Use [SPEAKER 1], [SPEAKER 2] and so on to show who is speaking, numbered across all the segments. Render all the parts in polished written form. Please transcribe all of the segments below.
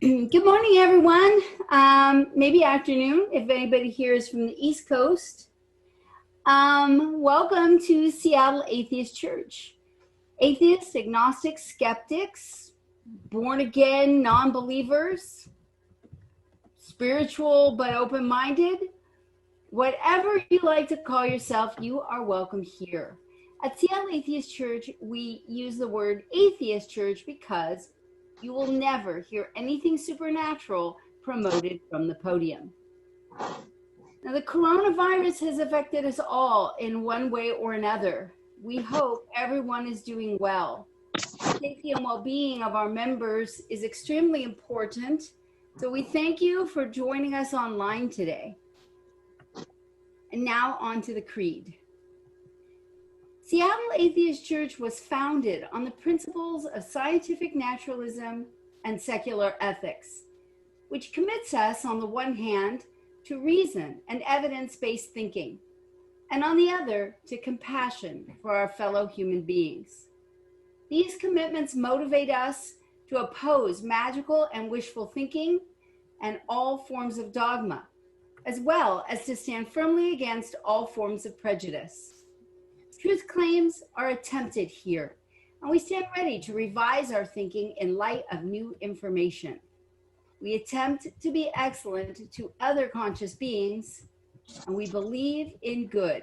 [SPEAKER 1] Good morning, everyone. Maybe afternoon, if anybody here is from the East Coast. Welcome to Seattle Atheist Church. Atheists, agnostics, skeptics, born again non-believers, spiritual but open-minded, whatever you like to call yourself, you are welcome here. At Seattle Atheist Church, we use the word atheist church because you will never hear anything supernatural promoted from the podium. Now, the coronavirus has affected us all in one way or another. We hope everyone is doing well. The safety and well-being of our members is extremely important, so we thank you for joining us online today. And now on to the creed. Seattle Atheist Church was founded on the principles of scientific naturalism and secular ethics, which commits us, on the one hand, to reason and evidence-based thinking, and on the other, to compassion for our fellow human beings. These commitments motivate us to oppose magical and wishful thinking and all forms of dogma, as well as to stand firmly against all forms of prejudice. Truth claims are attempted here, and we stand ready to revise our thinking in light of new information. We attempt to be excellent to other conscious beings, and we believe in good,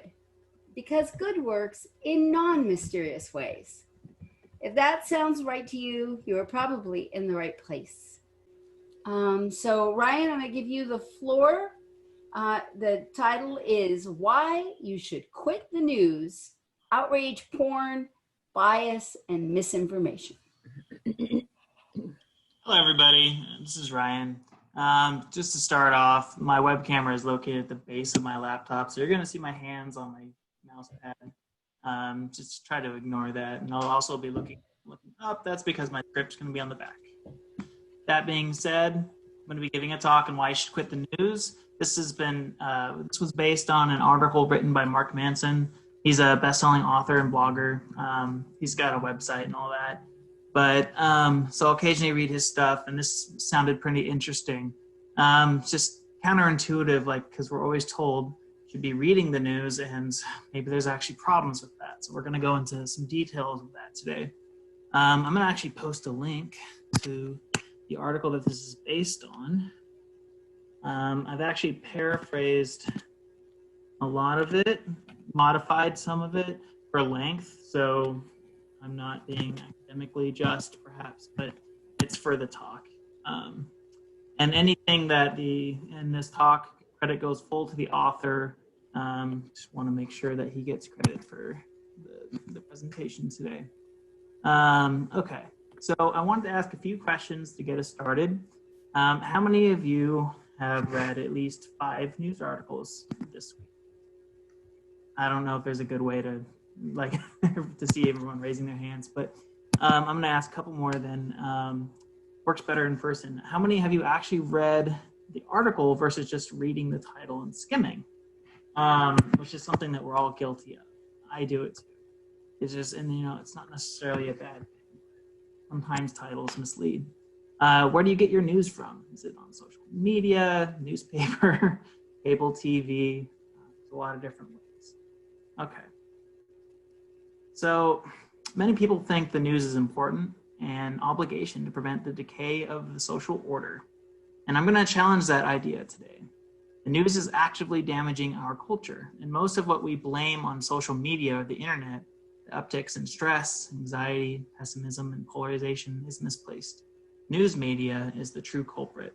[SPEAKER 1] because good works in non-mysterious ways. If that sounds right to you, you are probably in the right place. So Ryan, I'm going to give you the floor. The title is Why You Should Quit the News, Outrage, Porn, Bias, and Misinformation.
[SPEAKER 2] Hello, everybody. This is Ryan. Just to start off, my web camera is located at the base of my laptop, so you're going to see my hands on my mouse pad. Just try to ignore that, and I'll also be looking up. That's because my script's going to be on the back. That being said, I'm going to be giving a talk on why you should quit the news. This was based on an article written by Mark Manson. He's a best-selling author and blogger. He's got a website and all that. But so I'll occasionally read his stuff, and this sounded pretty interesting. Just counterintuitive, because we're always told you should be reading the news, and maybe there's actually problems with that. So we're going to go into some details of that today. I'm going to actually post a link to the article that this is based on. I've actually paraphrased a lot of it, modified some of it for length, so I'm not being academically just, perhaps, but it's for the talk. And anything that in this talk, credit goes full to the author. Just want to make sure that he gets credit for the presentation today. Okay, so I wanted to ask a few questions to get us started. How many of you have read at least 5 news articles this week? I don't know if there's a good way to to see everyone raising their hands, but I'm going to ask a couple more then. Works better in person. How many have you actually read the article versus just reading the title and skimming? Which is something that we're all guilty of. I do it too. It's just, and it's not necessarily a bad thing. Sometimes titles mislead. Where do you get your news from? Is it on social media, newspaper, cable TV? There's a lot of different ways. Okay. So many people think the news is important and obligation to prevent the decay of the social order. And I'm going to challenge that idea today. The news is actively damaging our culture, and most of what we blame on social media or the internet, the upticks in stress, anxiety, pessimism, and polarization, is misplaced. News media is the true culprit.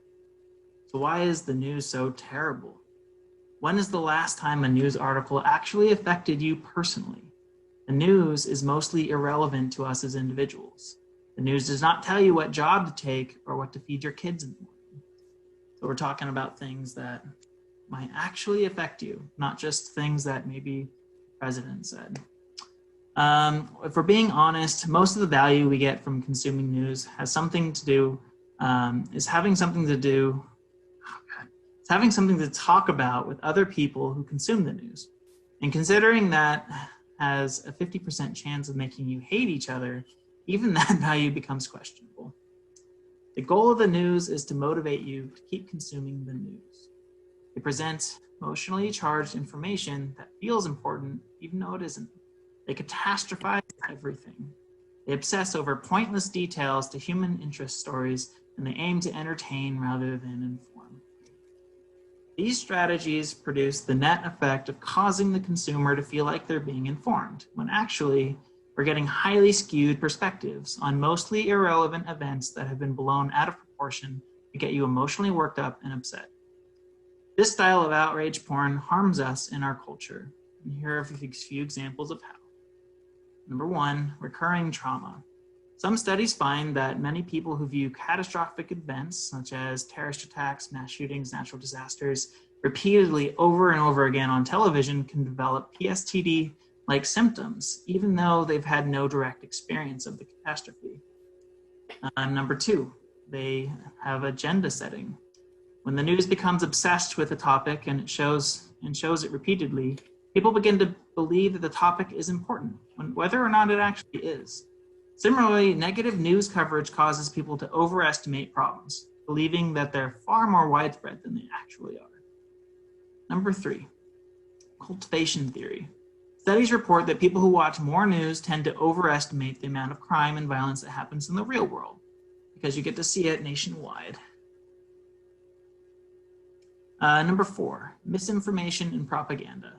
[SPEAKER 2] So why is the news so terrible? When is the last time a news article actually affected you personally? The news is mostly irrelevant to us as individuals. The news does not tell you what job to take or what to feed your kids in the morning. So we're talking about things that might actually affect you, not just things that maybe the president said. If we're being honest, most of the value we get from consuming news has something to do, is having something to talk about with other people who consume the news. And considering that has a 50% chance of making you hate each other, even that value becomes questionable. The goal of the news is to motivate you to keep consuming the news. They present emotionally charged information that feels important even though it isn't. They catastrophize everything. They obsess over pointless details to human interest stories, and they aim to entertain rather than inform. These strategies produce the net effect of causing the consumer to feel like they're being informed, when actually we're getting highly skewed perspectives on mostly irrelevant events that have been blown out of proportion to get you emotionally worked up and upset. This style of outrage porn harms us in our culture. And here are a few examples of how. Number one, recurring trauma. Some studies find that many people who view catastrophic events, such as terrorist attacks, mass shootings, natural disasters, repeatedly over and over again on television can develop PTSD-like symptoms, even though they've had no direct experience of the catastrophe. Number two, they have agenda setting. When the news becomes obsessed with a topic and shows it repeatedly, people begin to believe that the topic is important, whether or not it actually is. Similarly, negative news coverage causes people to overestimate problems, believing that they're far more widespread than they actually are. Number three, cultivation theory. Studies report that people who watch more news tend to overestimate the amount of crime and violence that happens in the real world, because you get to see it nationwide. Number four, misinformation and propaganda.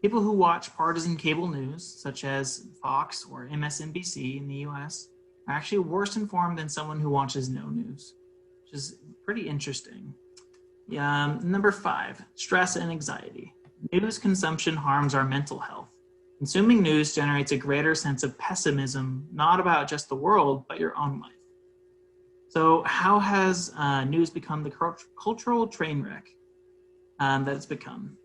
[SPEAKER 2] People who watch partisan cable news, such as Fox or MSNBC in the US, are actually worse informed than someone who watches no news, which is pretty interesting. Number five, stress and anxiety. News consumption harms our mental health. Consuming news generates a greater sense of pessimism, not about just the world, but your own life. So how has news become the cultural train wreck that it's become?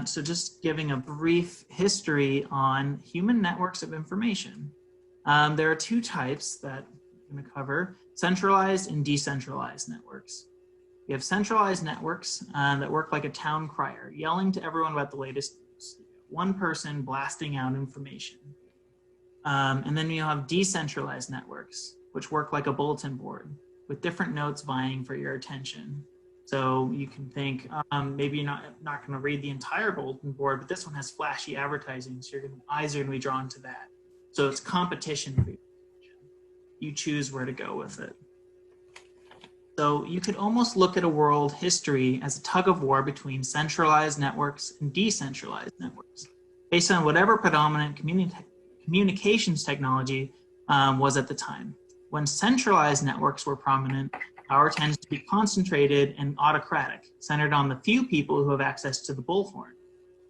[SPEAKER 2] So just giving a brief history on human networks of information. There are two types that I'm going to cover: centralized and decentralized networks. We have centralized networks that work like a town crier, yelling to everyone about the latest news. One person blasting out information. And then you have decentralized networks, which work like a bulletin board with different notes vying for your attention. So you can think, maybe you're not going to read the entire bulletin board, but this one has flashy advertising, so your eyes are going to be drawn to that. So it's competition for you. You choose where to go with it. So you could almost look at a world history as a tug of war between centralized networks and decentralized networks, based on whatever predominant communications technology was at the time. When centralized networks were prominent, power tends to be concentrated and autocratic, centered on the few people who have access to the bullhorn.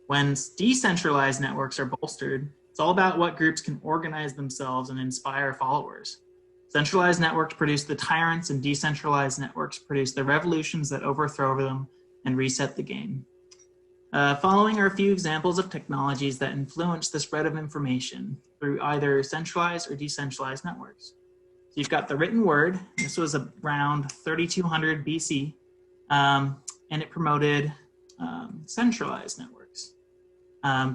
[SPEAKER 2] When decentralized networks are bolstered, it's all about what groups can organize themselves and inspire followers. Centralized networks produce the tyrants, and decentralized networks produce the revolutions that overthrow them and reset the game. Following are a few examples of technologies that influence the spread of information through either centralized or decentralized networks. So you've got the written word. This was around 3200 BC, and it promoted centralized networks.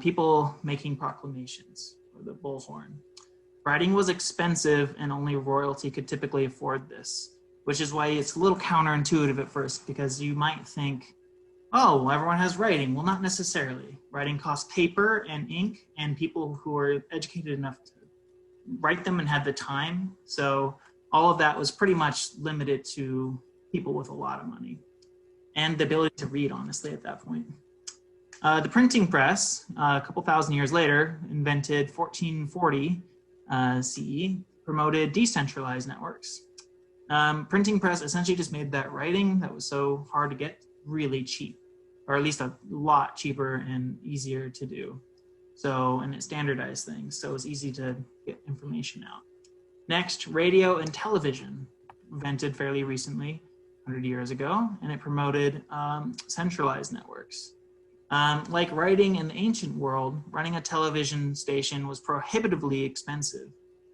[SPEAKER 2] People making proclamations, or the bullhorn. Writing was expensive, and only royalty could typically afford this, which is why it's a little counterintuitive at first, because you might think, oh, well, everyone has writing. Well, not necessarily. Writing costs paper and ink, and people who are educated enough to write them and had the time. So all of that was pretty much limited to people with a lot of money and the ability to read, honestly, at that point. The printing press, a couple thousand years later, invented 1440 CE, promoted decentralized networks. Printing press essentially just made that writing that was so hard to get really cheap, or at least a lot cheaper and easier to do. So, and it standardized things, so it was easy to get information out. Next, radio and television, invented fairly recently, 100 years ago, and it promoted centralized networks. Like writing in the ancient world, running a television station was prohibitively expensive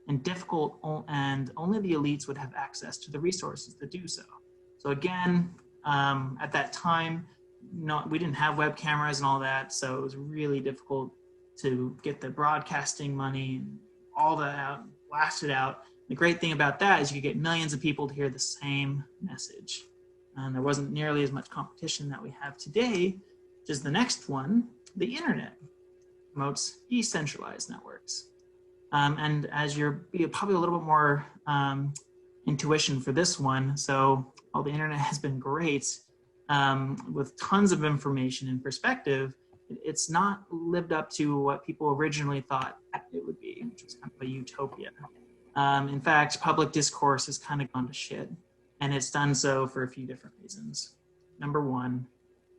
[SPEAKER 2] and difficult, and only the elites would have access to the resources to do so. So again, at that time, we didn't have web cameras and all that, so it was really difficult to get the broadcasting money and all that out, blast it out. The great thing about that is you could get millions of people to hear the same message. And there wasn't nearly as much competition that we have today, which is the next one. The internet promotes decentralized networks. And as you're probably a little bit more intuition for this one, so while the internet has been great with tons of information and perspective, it's not lived up to what people originally thought it would be, which was kind of a utopia. In fact, public discourse has kind of gone to shit, and it's done so for a few different reasons. Number one,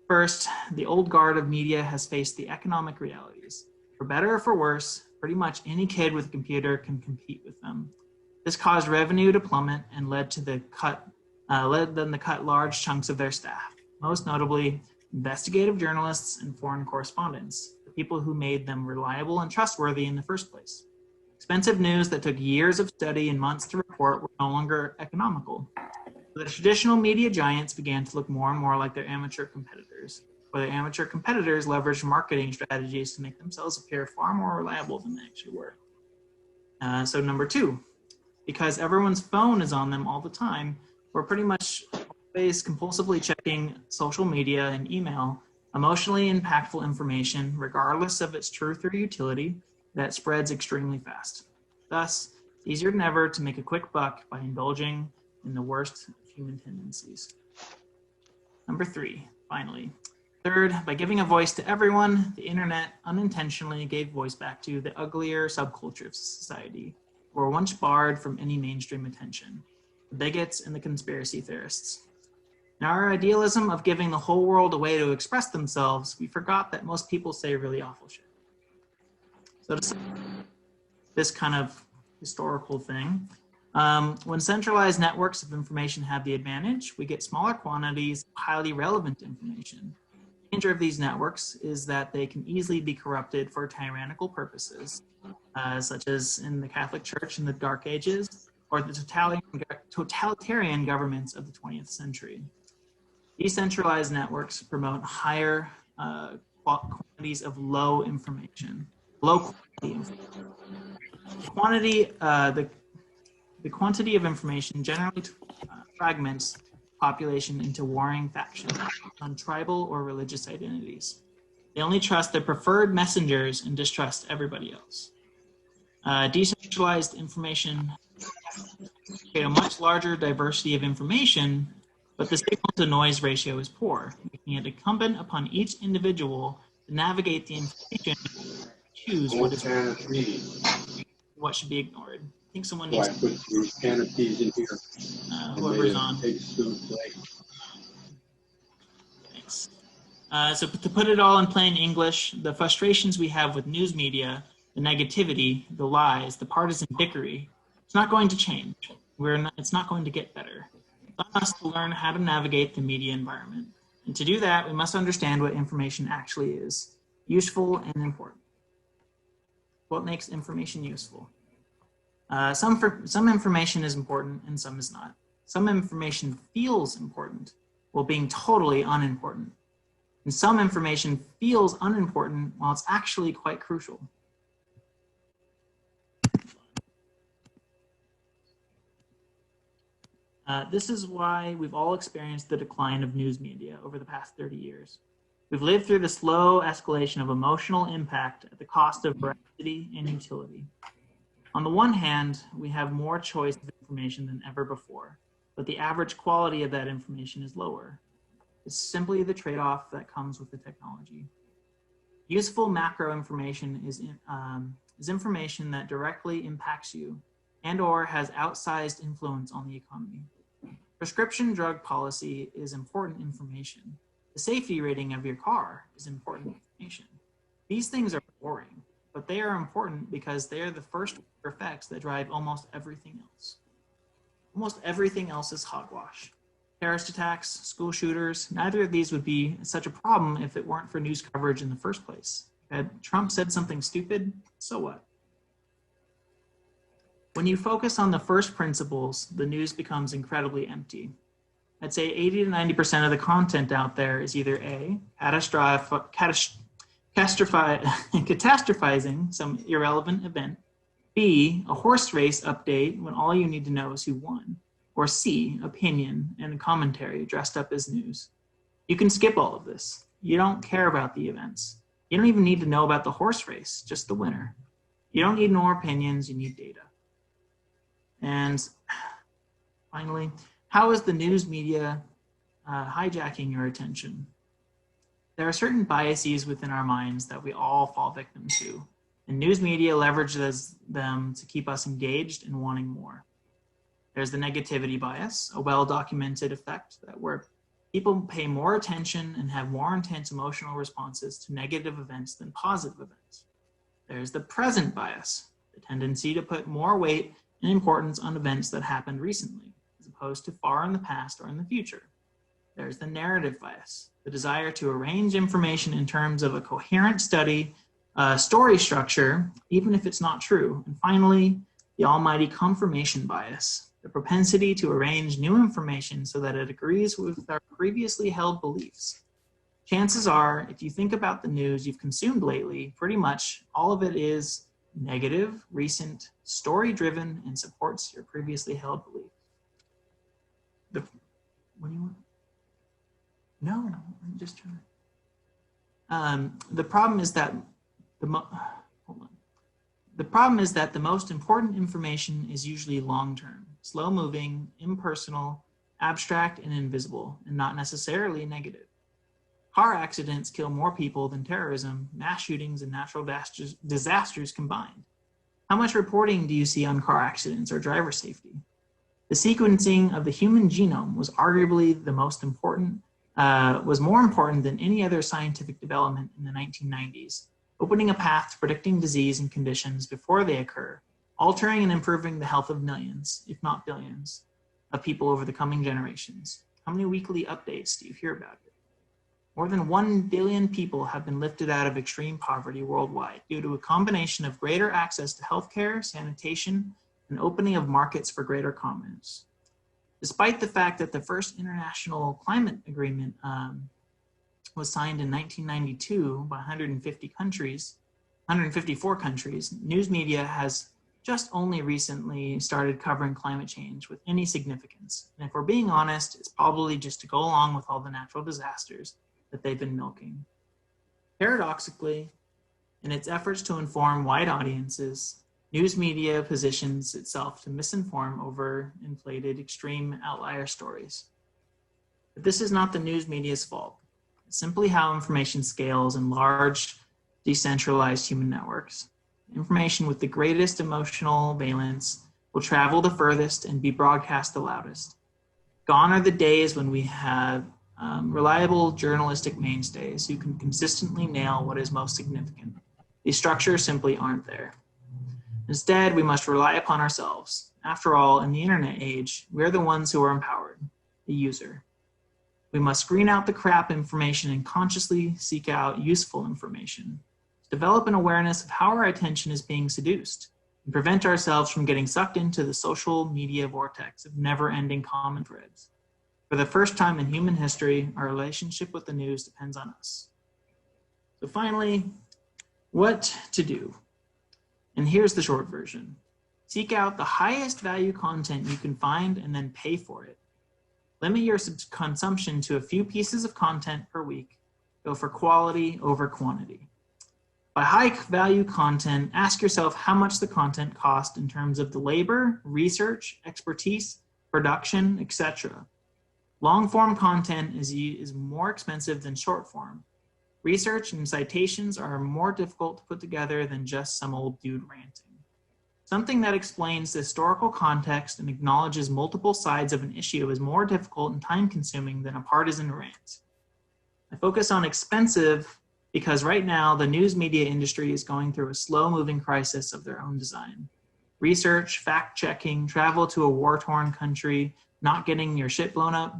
[SPEAKER 2] first, the old guard of media has faced the economic realities. For better or for worse, pretty much any kid with a computer can compete with them. This caused revenue to plummet and led them to cut large chunks of their staff, most notably investigative journalists and foreign correspondents, the people who made them reliable and trustworthy in the first place. Expensive news that took years of study and months to report were no longer economical. The traditional media giants began to look more and more like their amateur competitors, where their amateur competitors leveraged marketing strategies to make themselves appear far more reliable than they actually were. So number two, because everyone's phone is on them all the time, we're pretty much always compulsively checking social media and email, emotionally impactful information, regardless of its truth or utility, that spreads extremely fast. Thus, it's easier than ever to make a quick buck by indulging in the worst of human tendencies. Number three, finally. Third, by giving a voice to everyone, the internet unintentionally gave voice back to the uglier subculture of society, who were once barred from any mainstream attention, the bigots and the conspiracy theorists. In our idealism of giving the whole world a way to express themselves, we forgot that most people say really awful shit. So to this kind of historical thing, when centralized networks of information have the advantage, we get smaller quantities of highly relevant information. The danger of these networks is that they can easily be corrupted for tyrannical purposes, such as in the Catholic Church in the Dark Ages, or the totalitarian governments of the 20th century. Decentralized networks promote higher quantities of low quality information. The quantity of information generally fragments population into warring factions on tribal or religious identities. They only trust their preferred messengers and distrust everybody else. Decentralized information create a much larger diversity of information, but the signal to noise ratio is poor, making it incumbent upon each individual to navigate the information and choose what should be ignored. I think someone needs to
[SPEAKER 3] put these canopies in here.
[SPEAKER 2] Whoever's on. Thanks. So to put it all in plain English, the frustrations we have with news media, the negativity, the lies, the partisan dickery, it's not going to change. It's not going to get better. It's on us to learn how to navigate the media environment. And to do that, we must understand what information actually is, useful and important. What makes information useful? Some information is important and some is not. Some information feels important while being totally unimportant. And some information feels unimportant while it's actually quite crucial. This is why we've all experienced the decline of news media over the past 30 years. We've lived through the slow escalation of emotional impact at the cost of veracity and utility. On the one hand, we have more choice of information than ever before, but the average quality of that information is lower. It's simply the trade-off that comes with the technology. Useful macro information is information that directly impacts you and or has outsized influence on the economy. Prescription drug policy is important information. The safety rating of your car is important information. These things are boring, but they are important because they are the first effects that drive almost everything else. Almost everything else is hogwash. Terrorist attacks, school shooters, neither of these would be such a problem if it weren't for news coverage in the first place. Had Trump said something stupid, so what? When you focus on the first principles, the news becomes incredibly empty. I'd say 80 to 90% of the content out there is either A, catastrophizing some irrelevant event, B, a horse race update when all you need to know is who won. Or C, opinion and commentary dressed up as news. You can skip all of this. You don't care about the events. You don't even need to know about the horse race, just the winner. You don't need more opinions, you need data. And finally, how is the news media hijacking your attention? There are certain biases within our minds that we all fall victim to, and news media leverages them to keep us engaged and wanting more. There's the negativity bias, a well-documented effect that where people pay more attention and have more intense emotional responses to negative events than positive events. There's the present bias, the tendency to put more weight and importance on events that happened recently, as opposed to far in the past or in the future. There's the narrative bias, the desire to arrange information in terms of a coherent story structure, even if it's not true. And finally, the almighty confirmation bias, the propensity to arrange new information so that it agrees with our previously held beliefs. Chances are, if you think about the news you've consumed lately, pretty much all of it is negative, recent, story-driven, and supports your previously held beliefs. What do you want? No, I'm just trying. The problem is that the problem is that the most important information is usually long-term, slow-moving, impersonal, abstract, and invisible, and not necessarily negative. Car accidents kill more people than terrorism, mass shootings, and natural disasters combined. How much reporting do you see on car accidents or driver safety? The sequencing of the human genome was arguably the most important, was more important than any other scientific development in the 1990s, opening a path to predicting disease and conditions before they occur, altering and improving the health of millions, if not billions, of people over the coming generations. How many weekly updates do you hear about it? More than 1 billion people have been lifted out of extreme poverty worldwide due to a combination of greater access to healthcare, sanitation, and opening of markets for greater commerce. Despite the fact that the first international climate agreement was signed in 1992 by 154 countries, news media has just only recently started covering climate change with any significance. And if we're being honest, it's probably just to go along with all the natural disasters that they've been milking. Paradoxically, in its efforts to inform wide audiences, news media positions itself to misinform over inflated, extreme outlier stories. But this is not the news media's fault. It's simply how information scales in large, decentralized human networks. Information with the greatest emotional valence will travel the furthest and be broadcast the loudest. Gone are the days when we have reliable journalistic mainstays who can consistently nail what is most significant. These structures simply aren't there. Instead, we must rely upon ourselves. After all, in the internet age, we're the ones who are empowered, the user. We must screen out the crap information and consciously seek out useful information. Develop an awareness of how our attention is being seduced and prevent ourselves from getting sucked into the social media vortex of never-ending common threads. For the first time in human history, our relationship with the news depends on us. So finally, what to do? And here's the short version. Seek out the highest value content you can find and then pay for it. Limit your consumption to a few pieces of content per week. Go for quality over quantity. By high value content, ask yourself how much the content costs in terms of the labor, research, expertise, production, etc. Long form content is more expensive than short form. Research and citations are more difficult to put together than just some old dude ranting. Something that explains the historical context and acknowledges multiple sides of an issue is more difficult and time-consuming than a partisan rant. I focus on expensive because right now the news media industry is going through a slow-moving crisis of their own design. Research, fact-checking, travel to a war-torn country, not getting your shit blown up,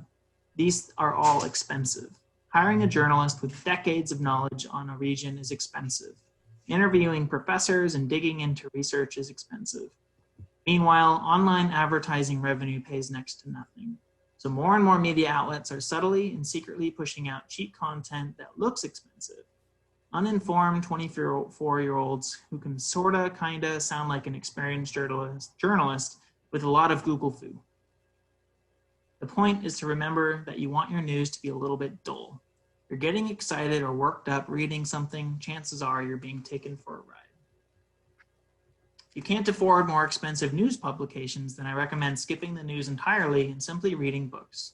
[SPEAKER 2] these are all expensive. Hiring a journalist with decades of knowledge on a region is expensive. Interviewing professors and digging into research is expensive. Meanwhile, online advertising revenue pays next to nothing. So more and more media outlets are subtly and secretly pushing out cheap content that looks expensive. Uninformed 24-year-olds who can sorta, kinda sound like an experienced journalist with a lot of Google foo. The point is to remember that you want your news to be a little bit dull. If you're getting excited or worked up reading something, chances are you're being taken for a ride. If you can't afford more expensive news publications, then I recommend skipping the news entirely and simply reading books.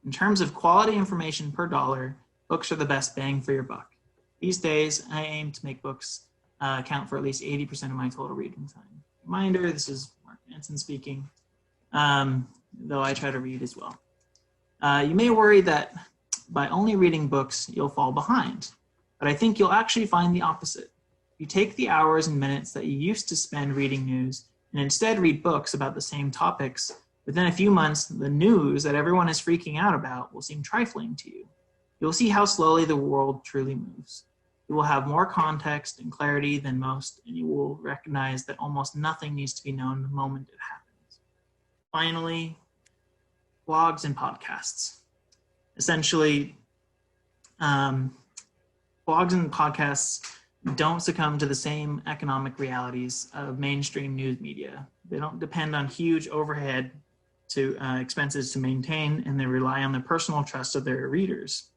[SPEAKER 2] In terms of quality information per dollar, books are the best bang for your buck. These days, I aim to make books count for at least 80% of my total reading time. Reminder, this is Mark Manson speaking, though I try to read as well. You may worry that by only reading books, you'll fall behind, but I think you'll actually find the opposite. You take the hours and minutes that you used to spend reading news and instead read books about the same topics, within a few months, the news that everyone is freaking out about will seem trifling to you. You'll see how slowly the world truly moves. You will have more context and clarity than most, and you will recognize that almost nothing needs to be known the moment it happens. Finally, blogs and podcasts. Essentially, blogs and podcasts don't succumb to the same economic realities of mainstream news media. They don't depend on huge overhead expenses to maintain, and they rely on the personal trust of their readers.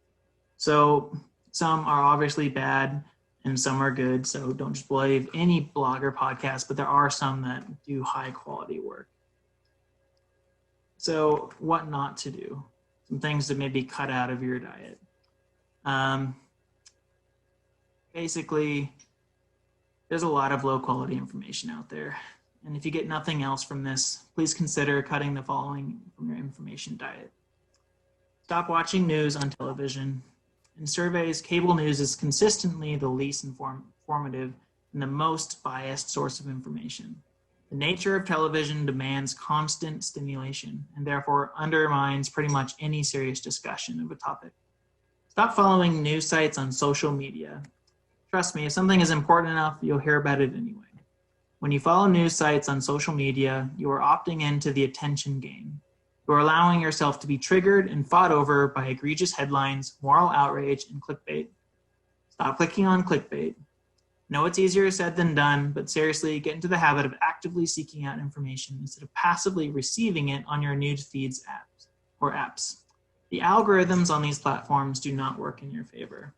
[SPEAKER 2] So some are obviously bad and some are good, so don't just believe any blog or podcast, but there are some that do high quality work. So what not to do? Some things to maybe cut out of your diet. Basically, there's a lot of low quality information out there. And if you get nothing else from this, please consider cutting the following from your information diet. Stop watching news on television. In surveys, cable news is consistently the least informative and the most biased source of information. The nature of television demands constant stimulation and therefore undermines pretty much any serious discussion of a topic. Stop following news sites on social media. Trust me, if something is important enough, you'll hear about it anyway. When you follow news sites on social media, you are opting into the attention game. You are allowing yourself to be triggered and fought over by egregious headlines, moral outrage, and clickbait. Stop clicking on clickbait. No, it's easier said than done, but seriously, get into the habit of actively seeking out information instead of passively receiving it on your news feeds apps. The algorithms on these platforms do not work in your favor.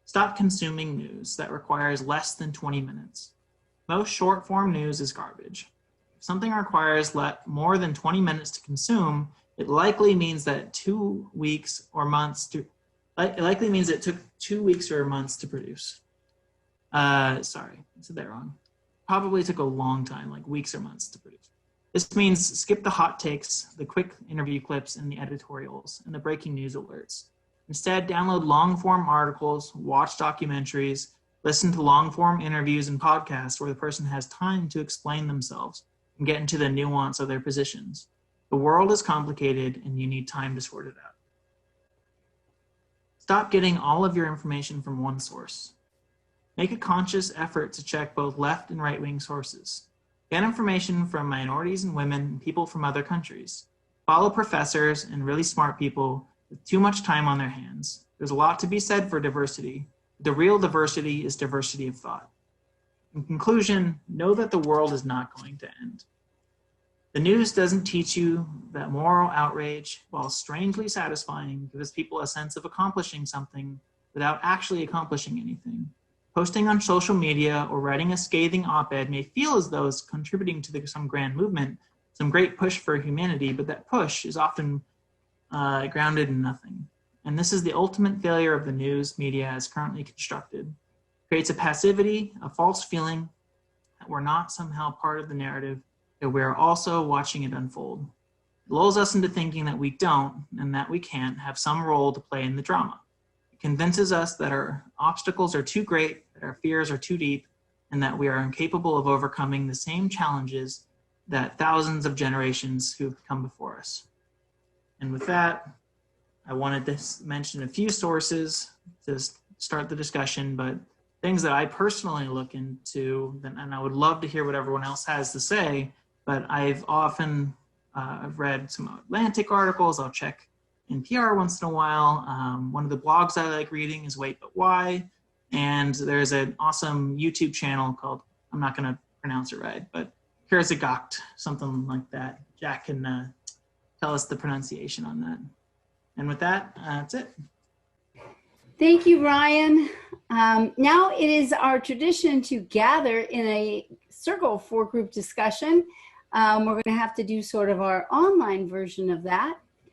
[SPEAKER 2] Stop consuming news that requires less than 20 minutes. Most short-form news is garbage. If something requires more than 20 minutes to consume, it likely means that it took 2 weeks or months to produce. Sorry, I said that wrong. Probably took a long time, like weeks or months to produce. This means skip the hot takes, the quick interview clips, and the editorials, and the breaking news alerts. Instead, download long-form articles, watch documentaries, listen to long-form interviews and podcasts where the person has time to explain themselves and get into the nuance of their positions. The world is complicated and you need time to sort it out. Stop getting all of your information from one source. Make a conscious effort to check both left and right-wing sources. Get information from minorities and women and people from other countries. Follow professors and really smart people with too much time on their hands. There's a lot to be said for diversity. The real diversity is diversity of thought. In conclusion, know that the world is not going to end. The news doesn't teach you that moral outrage, while strangely satisfying, gives people a sense of accomplishing something without actually accomplishing anything. Posting on social media or writing a scathing op-ed may feel as though it's contributing to some grand movement, some great push for humanity, but that push is often grounded in nothing. And this is the ultimate failure of the news media as currently constructed. It creates a passivity, a false feeling that we're not somehow part of the narrative, that we're also watching it unfold. It lulls us into thinking that we don't and that we can't have some role to play in the drama. It convinces us that our obstacles are too great, that our fears are too deep, and that we are incapable of overcoming the same challenges that thousands of generations who've come before us. And with that, I wanted to mention a few sources to start the discussion, but things that I personally look into, and I would love to hear what everyone else has to say, but I've often I've read some Atlantic articles. I'll check NPR once in a while. One of the blogs I like reading is Wait But Why. And there's an awesome YouTube channel called, I'm not going to pronounce it right, but Kersagacht, something like that. Jack can tell us the pronunciation on that. And with that, that's it.
[SPEAKER 1] Thank you, Ryan. Now it is our tradition to gather in a circle for group discussion. We're going to have to do sort of our online version of that.